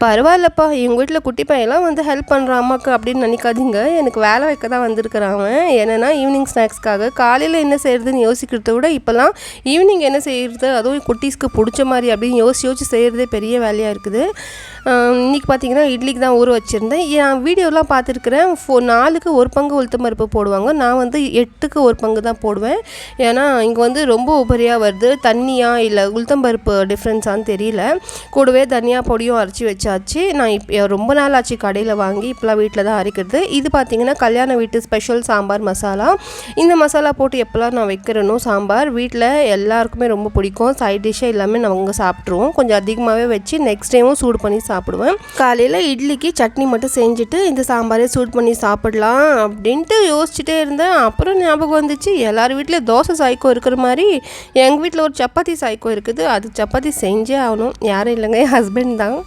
பரவாயில்லப்பா, எங்கள் வீட்டில் குட்டி பையன்லாம் வந்து ஹெல்ப் பண்ணுறான் அம்மாவுக்கு அப்படின்னு நினைக்காதீங்க. எனக்கு வேலை வைக்க தான் வந்திருக்கிறான் அவன். என்னென்னா ஈவினிங் ஸ்நாக்ஸ்க்காக காலையில் என்ன செய்கிறதுன்னு யோசிக்கிறத விட இப்போல்லாம் ஈவினிங் என்ன செய்கிறது, அதுவும் குட்டீஸ்க்கு பிடிச்ச மாதிரி அப்படின்னு யோசிச்சு செய்கிறதே பெரிய வேலையாக இருக்குது. இன்றைக்கி பார்த்திங்கன்னா இட்லிக்கு தான் ஊற வச்சுருந்தேன். என் வீடியோலாம் பார்த்துருக்குறேன். 4க்கு 1 பங்கு உளுத்தம் பருப்பு போடுவாங்க. நான் வந்து 8க்கு 1 பங்கு தான் போடுவேன். ஏன்னா இங்கே வந்து ரொம்ப உபரியாக வருது. தண்ணியா இல்லை உளுத்தம் பருப்பு டிஃப்ரென்ஸான்னு தெரியல. கூடவே தனியா பொடியும் அரைச்சி வச்சாச்சு. நான் ரொம்ப நாள் ஆச்சு கடையில் வாங்கி, இப்போலாம் வீட்டில் தான் அரைக்கிறது. இது பார்த்திங்கன்னா கல்யாண வீட்டு ஸ்பெஷல் சாம்பார் மசாலா. இந்த மசாலா போட்டு எப்போல்லாம் நான் வைக்கிறேனோ சாம்பார் வீட்டில் எல்லாருக்குமே ரொம்ப பிடிக்கும். சைட் டிஷ்ஷாக எல்லாமே நாங்கள் சாப்பிட்ருவோம். கொஞ்சம் அதிகமாகவே வச்சு நெக்ஸ்ட் டைமும் சூடு பண்ணி சாப்பிடுவேன். காலையில் இட்லிக்கு சட்னி மட்டும் செஞ்சுட்டு இந்த சாம்பாரே சூடு பண்ணி சாப்பிடலாம் அப்படின்ட்டு யோசிச்சுட்டே இருந்தேன். அப்புறம் ஞாபகம் வந்துச்சு, எல்லார் வீட்டில் தோசை சாய்க்கோ இருக்கிற மாதிரி எங்கள் வீட்டில் ஒரு சப்பாத்தி சாய்க்கோ இருக்குது. அது சப்பாத்தி செஞ்சே ஆகணும். யாரும் இல்லைங்க, என் ஹஸ்பண்ட் தான்.